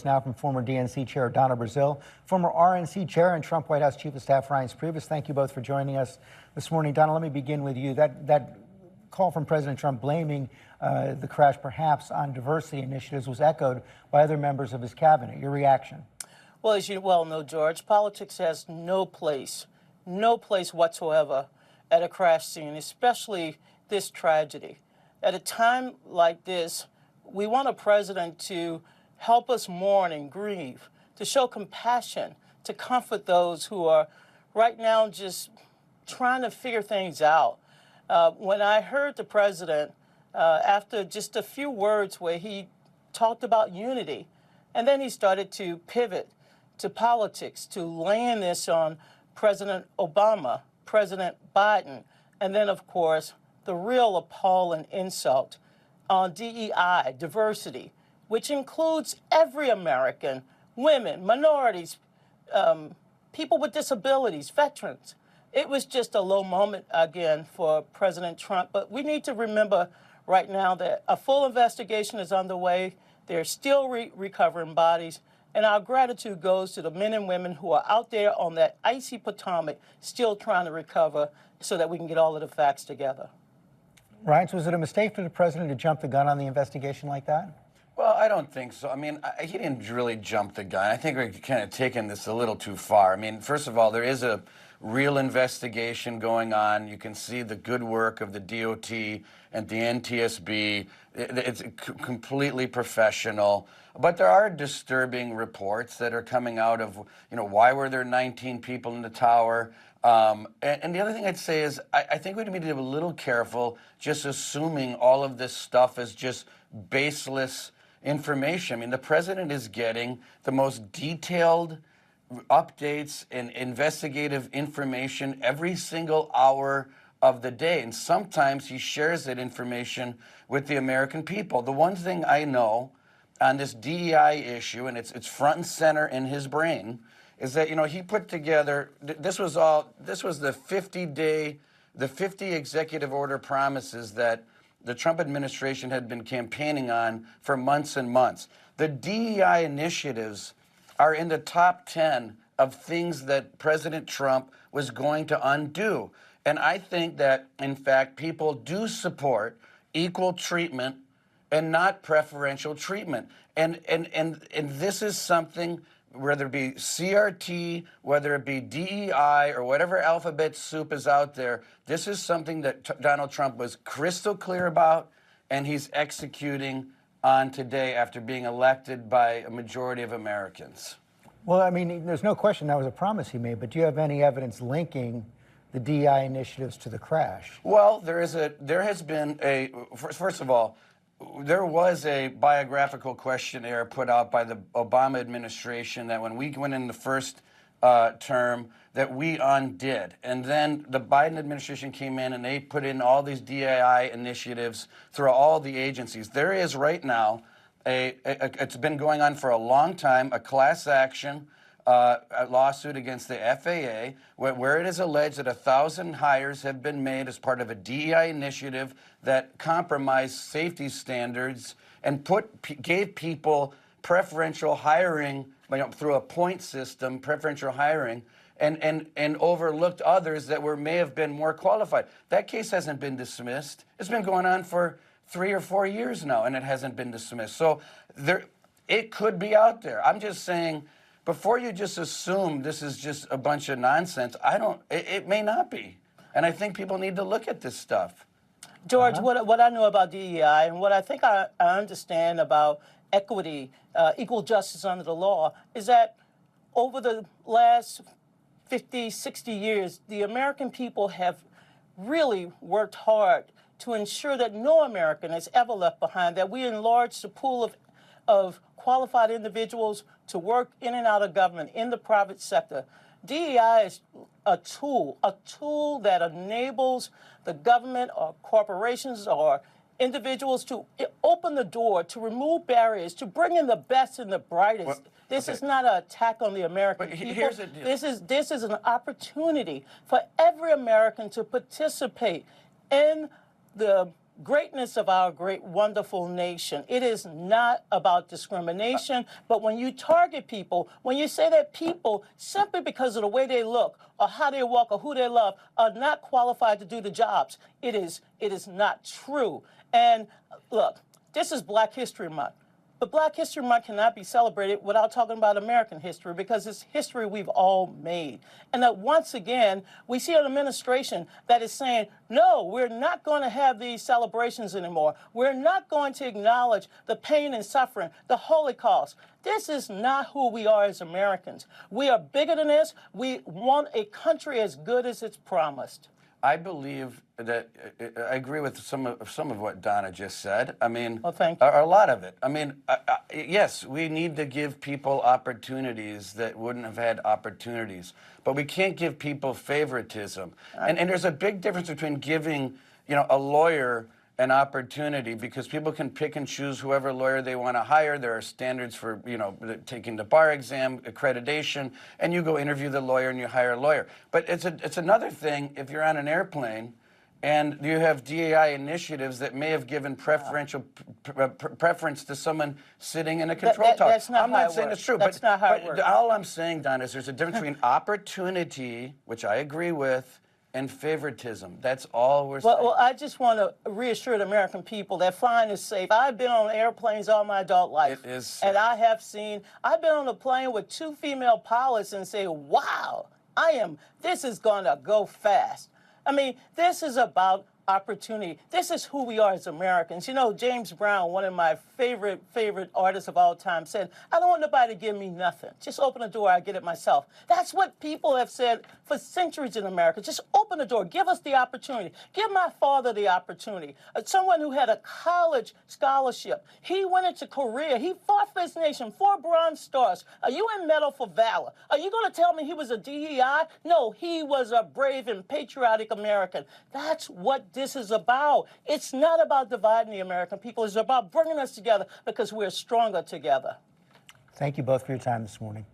Now from former DNC Chair Donna Brazile, former RNC Chair and Trump White House Chief of Staff Reince Preibus. Thank you both for joining us this morning. Donna, let me begin with you. That call from President Trump blaming the crash perhaps on diversity initiatives was echoed by other members of his cabinet. Your reaction? Well, as you well know, George, politics has no place whatsoever at a crash scene, especially this tragedy. At a time like this, we want a president to help us mourn and grieve, to show compassion, to comfort those who are right now just trying to figure things out. When I heard the president, after just a few words where he talked about unity, and then he started to pivot to politics, to laying this on President Obama, President Biden, and then, of course, the real appalling insult on DEI, diversity, which includes every American, women, minorities, people with disabilities, veterans. It was just a low moment again for President Trump, but we need to remember right now that a full investigation is underway. They're still recovering bodies, and our gratitude goes to the men and women who are out there on that icy Potomac still trying to recover so that we can get all of the facts together. Reince, was it a mistake for the president to jump the gun on the investigation like that? Well, I don't think so. I mean, he didn't really jump the gun. I think we're kind of taking this a little too far. I mean, first of all, there is a real investigation going on. You can see the good work of the DOT and the NTSB. It's completely professional. But there are disturbing reports that are coming out of, why were there 19 people in the tower? And the other thing I'd say is I think we need to be a little careful just assuming all of this stuff is just baseless information. I mean, the president is getting the most detailed updates and investigative information every single hour of the day. And sometimes he shares that information with the American people. The one thing I know on this DEI issue, and it's front and center in his brain, is that, he put together, this was the 50 executive order promises that the Trump administration had been campaigning on for months and months. The DEI initiatives are in the top 10 of things that President Trump was going to undo. And I think that, in fact, people do support equal treatment and not preferential treatment. And this is something, whether it be CRT, whether it be DEI, or whatever alphabet soup is out there, this is something that Donald Trump was crystal clear about, and he's executing on today after being elected by a majority of Americans. Well, I mean, there's no question that was a promise he made, but do you have any evidence linking the DEI initiatives to the crash? Well, there has been a, first of all, there was a biographical questionnaire put out by the Obama administration that when we went in the first term that we undid. And then the Biden administration came in and they put in all these DEI initiatives through all the agencies. There is right now, it's been going on for a long time, a class action a lawsuit against the FAA where it is alleged that 1,000 hires have been made as part of a DEI initiative that compromised safety standards and gave people preferential hiring through a point system, preferential hiring, and overlooked others that may have been more qualified. That case hasn't been dismissed. It's been going on for 3 or 4 years now, and it hasn't been dismissed. So it could be out there. I'm just saying, before you just assume this is just a bunch of nonsense, it may not be. And I think people need to look at this stuff. George, what I know about DEI and what I think I understand about equity, equal justice under the law, is that over the last 50, 60 years, the American people have really worked hard to ensure that no American is ever left behind, that we enlarge the pool of qualified individuals to work in and out of government, in the private sector. DEI is a tool that enables the government or corporations or individuals to open the door, to remove barriers, to bring in the best and the brightest. Well, this is not an attack on the American people. Here's the deal. This is an opportunity for every American to participate in the greatness of our great, wonderful nation. It is not about discrimination, but when you target people, when you say that people, simply because of the way they look or how they walk or who they love, are not qualified to do the jobs, it is not true. And look, this is Black History Month. But Black History Month cannot be celebrated without talking about American history, because it's history we've all made. And that once again, we see an administration that is saying, no, we're not going to have these celebrations anymore. We're not going to acknowledge the pain and suffering, the Holocaust. This is not who we are as Americans. We are bigger than this. We want a country as good as it's promised. I believe that I agree with some of what Donna just said. I mean, well, thank you. A lot of it. I mean, yes, we need to give people opportunities that wouldn't have had opportunities, but we can't give people favoritism. And there's a big difference between giving, a lawyer an opportunity, because people can pick and choose whoever lawyer they want to hire. There are standards for, taking the bar exam, accreditation, and you go interview the lawyer and you hire a lawyer. But it's another thing if you're on an airplane and you have DEI initiatives that may have given preferential preference to someone sitting in a control tower. That's not I'm how not it saying works. it's true, That's not how it works. All I'm saying, Don, is there's a difference between opportunity, which I agree with, and favoritism. That's all we're saying. Well, I just want to reassure the American people that flying is safe. I've been on airplanes all my adult life. It is safe. And I've been on a plane with 2 female pilots and say, wow, this is going to go fast. I mean, this is about opportunity. This is who we are as Americans. James Brown, one of my favorite artists of all time, said, I don't want nobody to give me nothing. Just open the door, I get it myself. That's what people have said for centuries in America. Just open the door, give us the opportunity. Give my father the opportunity. Someone who had a college scholarship. He went into Korea. He fought for his nation, 4 Bronze Stars, a UN Medal for Valor. Are you going to tell me he was a DEI? No, he was a brave and patriotic American. That's what this is about. It's not about dividing the American people. It's about bringing us together, because we're stronger together. Thank you both for your time this morning.